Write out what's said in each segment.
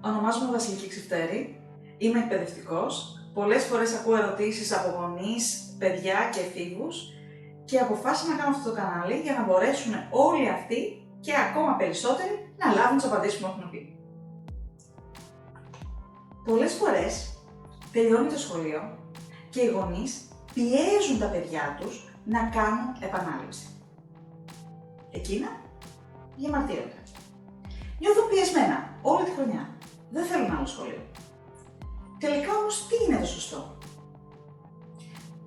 Ονομάζομαι Βασιλική Ξυφτέρη, είμαι εκπαιδευτικός. Πολλές φορές ακούω ερωτήσεις από γονείς, παιδιά και εφήβους και αποφάσισα να κάνω αυτό το κανάλι για να μπορέσουν όλοι αυτοί και ακόμα περισσότεροι να λάβουν τις απαντήσεις που μου έχουν πει. Πολλές φορές τελειώνει το σχολείο και οι γονείς πιέζουν τα παιδιά τους να κάνουν επανάληψη. Εκείνα διαμαρτύρονται. Νιώθω πιεσμένα όλη τη χρονιά. Δεν θέλουν άλλο σχολείο. Τελικά όμως τι είναι το σωστό?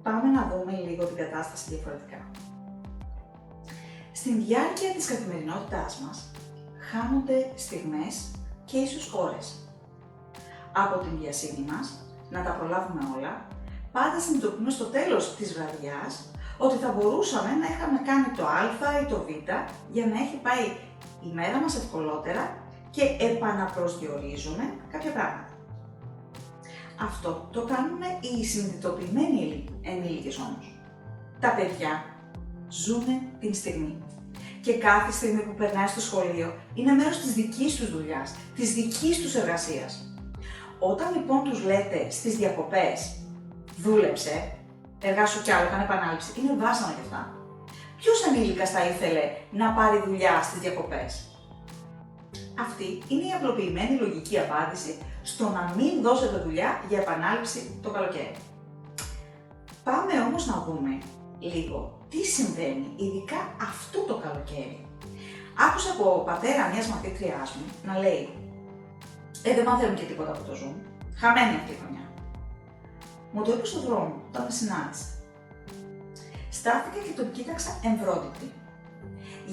Πάμε να δούμε λίγο την κατάσταση διαφορετικά. Στην διάρκεια της καθημερινότητάς μας χάνονται στιγμές και ίσως ώρες. Από την βιασύνη μας να τα προλάβουμε όλα, πάντα συνειδητοποιούμε στο τέλος της βραδιάς ότι θα μπορούσαμε να είχαμε κάνει το α ή το β για να έχει πάει η μέρα μας ευκολότερα και επαναπροσδιορίζουμε κάποια πράγματα. Αυτό το κάνουν οι συνειδητοποιημένοι ενήλικες όμως. Τα παιδιά ζουν την στιγμή και κάθε στιγμή που περνάει στο σχολείο είναι μέρος της δικής τους δουλειάς, της δικής τους εργασίας. Όταν λοιπόν τους λέτε στις διακοπές «δούλεψε», «εργάσου κι άλλο, κάνε επανάληψη», είναι βάσανα κι αυτά. Ποιος ενήλικας θα ήθελε να πάρει δουλειά στις διακοπές? Αυτή είναι η απλοποιημένη λογική απάντηση στο να μην δώσετε δουλειά για επανάληψη το καλοκαίρι. Πάμε όμως να δούμε λίγο τι συμβαίνει ειδικά αυτό το καλοκαίρι. Άκουσα από πατέρα μιας μαθήτριάς μου να λέει δεν μαθαίνουν και τίποτα από το Zoom, χαμένη αυτή η χρονιά. Μου το είπε στον δρόμο όταν με συνάντησε. Στάθηκα και τον κοίταξα εμβρόντιτη.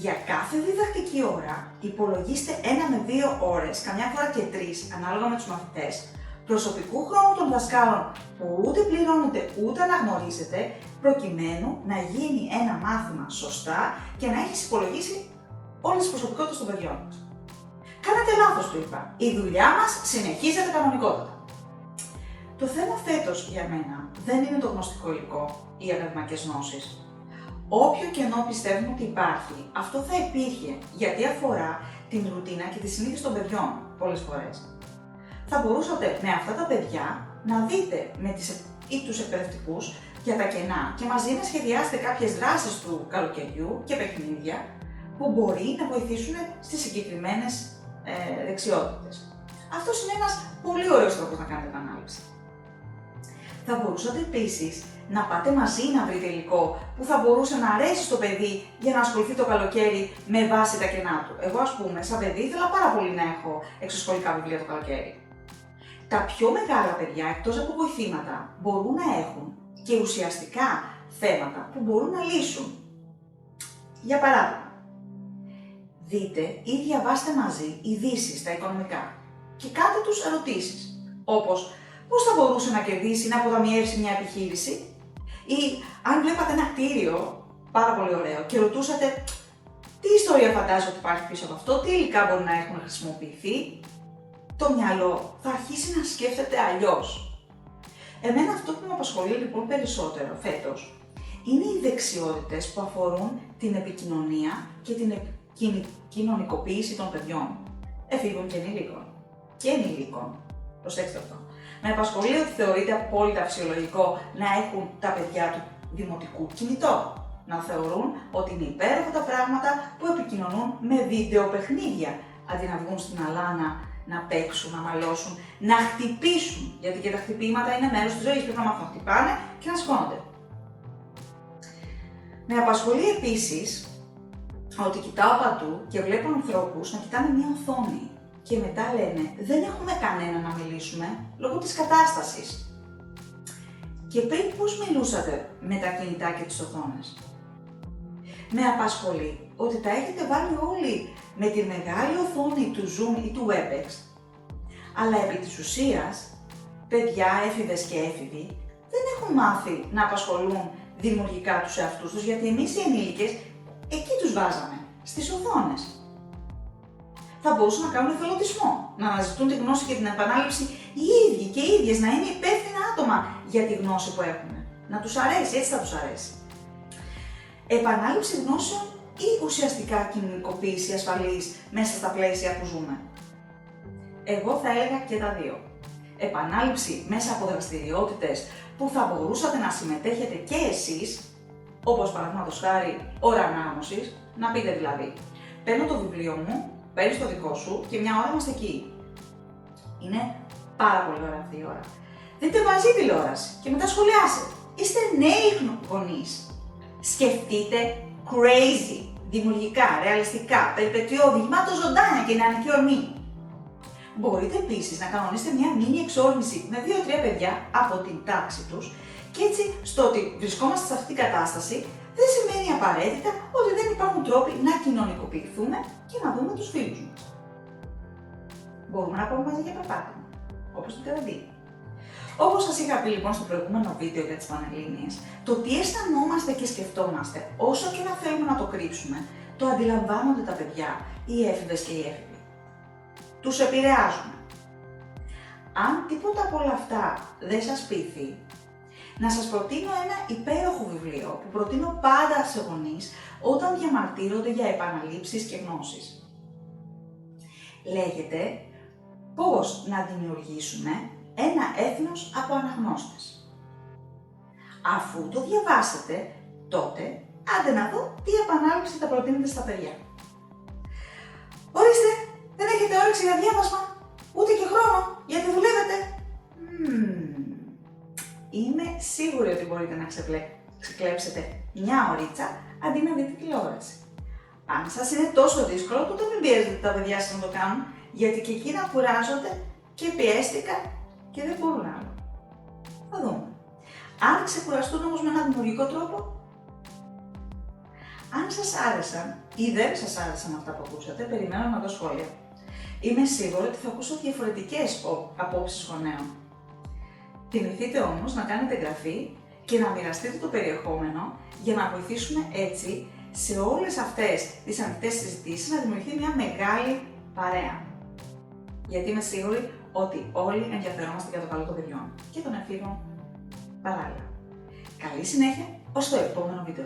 Για κάθε διδακτική ώρα υπολογίστε 1 με 2 ώρες, καμιά φορά και 3 ανάλογα με τους μαθητές, προσωπικού χρόνου των δασκάλων που ούτε πληρώνετε ούτε αναγνωρίζετε, προκειμένου να γίνει ένα μάθημα σωστά και να έχεις υπολογίσει όλες τις προσωπικότητες των παιδιών μας. Κάνατε λάθος, του είπα. Η δουλειά μας συνεχίζεται κανονικότατα. Το θέμα φέτος για μένα δεν είναι το γνωστικό υλικό ή οι ακαδημαϊκές γνώσεις. Όποιο κενό πιστεύουμε ότι υπάρχει, αυτό θα υπήρχε γιατί αφορά την ρουτίνα και τις συνήθειες των παιδιών πολλές φορές. Θα μπορούσατε με αυτά τα παιδιά να δείτε με τους εκπαιδευτικούς για τα κενά και μαζί να σχεδιάσετε κάποιες δράσεις του καλοκαιριού και παιχνίδια που μπορεί να βοηθήσουν στις συγκεκριμένες δεξιότητες. Αυτός είναι ένας πολύ ωραίος τρόπος να κάνετε επανάληψη. Θα μπορούσατε επίσης να πάτε μαζί να βρείτε υλικό που θα μπορούσε να αρέσει στο παιδί για να ασχοληθεί το καλοκαίρι με βάση τα κενά του. Εγώ, ας πούμε, σαν παιδί ήθελα πάρα πολύ να έχω εξωσχολικά βιβλία το καλοκαίρι. Τα πιο μεγάλα παιδιά, εκτός από βοηθήματα, μπορούν να έχουν και ουσιαστικά θέματα που μπορούν να λύσουν. Για παράδειγμα, δείτε ή διαβάστε μαζί ειδήσεις στα οικονομικά και κάντε τους ερωτήσεις, όπως πώς θα μπορούσε να κερδίσει, να αποταμιεύσει μια επιχείρηση, ή αν βλέπατε ένα κτίριο πάρα πολύ ωραίο και ρωτούσατε τι ιστορία φαντάζεται ότι υπάρχει πίσω από αυτό, τι υλικά μπορεί να έχουν χρησιμοποιηθεί, το μυαλό θα αρχίσει να σκέφτεται αλλιώς. Εμένα αυτό που με απασχολεί λοιπόν περισσότερο φέτος είναι οι δεξιότητες που αφορούν την επικοινωνία και την κοινωνικοποίηση των παιδιών, εφήβων και ενηλίκων. Και ενηλίκων. Προσέξτε αυτό. Με απασχολεί ότι θεωρείται απόλυτα φυσιολογικό να έχουν τα παιδιά του δημοτικού κινητό. Να θεωρούν ότι είναι υπέροχα τα πράγματα που επικοινωνούν με βίντεο παιχνίδια, αντί να βγουν στην αλάνα, να παίξουν, να μαλώσουν, να χτυπήσουν. Γιατί και τα χτυπήματα είναι μέρος της ζωής, πρέπει να μάθουν να χτυπάνε και να σηκώνονται. Με απασχολεί επίσης ότι κοιτάω παντού και βλέπω ανθρώπους να κοιτάνε μια οθόνη και μετά λένε δεν έχουμε κανένα να μιλήσουμε λόγω της κατάστασης. Και πριν πώς μιλούσατε με τα κινητά και τις οθόνες? Με απασχολεί ότι τα έχετε βάλει όλοι με τη μεγάλη οθόνη του Zoom ή του Webex, αλλά επί της ουσίας, παιδιά, έφηβες και έφηβοι δεν έχουν μάθει να απασχολούν δημιουργικά τους εαυτούς τους, γιατί εμείς οι ενήλικες εκεί τους βάζαμε, στις οθόνες. Θα μπορούσαν να κάνουν εθελοντισμό, να αναζητούν τη γνώση και την επανάληψη οι ίδιοι και οι ίδιες, να είναι υπεύθυνα άτομα για τη γνώση που έχουν. Να τους αρέσει, έτσι θα τους αρέσει. Επανάληψη γνώσεων ή ουσιαστικά κοινωνικοποίηση ασφαλής μέσα στα πλαίσια που ζούμε? Εγώ θα έλεγα και τα δύο. Επανάληψη μέσα από δραστηριότητες που θα μπορούσατε να συμμετέχετε και εσείς, όπως παραδείγματος χάρη ώρα ανάγνωσης, να πείτε δηλαδή, παίρνω το βιβλίο μου, παίρνεις το δικό σου και μια ώρα είμαστε εκεί. Είναι πάρα πολύ ωραία αυτή η ώρα. Δείτε μαζί τηλεόραση και μετά σχολιάστε. Είστε νέοι γονείς. Σκεφτείτε crazy, δημιουργικά, ρεαλιστικά, περιπετειώδη, γεμάτο ζωντάνια και νεανική ορμή. Μπορείτε επίσης να κανονίσετε μια μίνι εξόρμηση με 2-3 παιδιά από την τάξη τους και έτσι στο ότι βρισκόμαστε σε αυτή την κατάσταση δεν σημαίνει απαραίτητα ότι δεν υπάρχουν τρόποι να κοινωνικοποιηθούμε και να δούμε τους φίλους μας. Μπορούμε να πάμε μαζί για περπάτημα, όπως την καραντίνα. Όπως σας είχα πει λοιπόν στο προηγούμενο βίντεο για τις Πανελλήνιες, το τι αισθανόμαστε και σκεφτόμαστε, όσο και να θέλουμε να το κρύψουμε, το αντιλαμβάνονται τα παιδιά, οι έφηβες και οι έφηβοι. Τους επηρεάζουν. Αν τίποτα από όλα αυτά δεν σας πείθει, να σας προτείνω ένα υπέροχο βιβλίο που προτείνω πάντα σε γονείς όταν διαμαρτύρονται για επαναλήψεις και γνώσεις. Λέγεται «Πώς να δημιουργήσουμε ένα έθνος από αναγνώστες». Αφού το διαβάσετε, τότε άντε να δω τι επανάληψη θα προτείνετε στα παιδιά. Ορίστε, δεν έχετε όρεξη για διάβασμα, ούτε και χρόνο, γιατί δουλεύετε. Είμαι σίγουρη ότι μπορείτε να ξεκλέψετε μια ωρίτσα αντί να δείτε τηλεόραση. Αν σας είναι τόσο δύσκολο, τότε μην πιέζετε τα παιδιά σας να το κάνουν, γιατί και εκείνα κουράζονται και πιέστηκαν και δεν μπορούν άλλο. Θα δούμε. Αν ξεκουραστούν όμως με έναν δημιουργικό τρόπο, αν σας άρεσαν ή δεν σας άρεσαν αυτά που ακούσατε, περιμένω να δω σχόλια. Είμαι σίγουρη ότι θα ακούσω διαφορετικές απόψεις γονέων. Θυμηθείτε όμως να κάνετε εγγραφή και να μοιραστείτε το περιεχόμενο για να βοηθήσουμε έτσι σε όλες αυτές τις ανοιχτές συζητήσεις να δημιουργηθεί μια μεγάλη παρέα. Γιατί είμαι σίγουρη ότι όλοι ενδιαφερόμαστε για το καλό των παιδιών και των εφήβων παράλληλα. Καλή συνέχεια, ως το επόμενο βίντεο.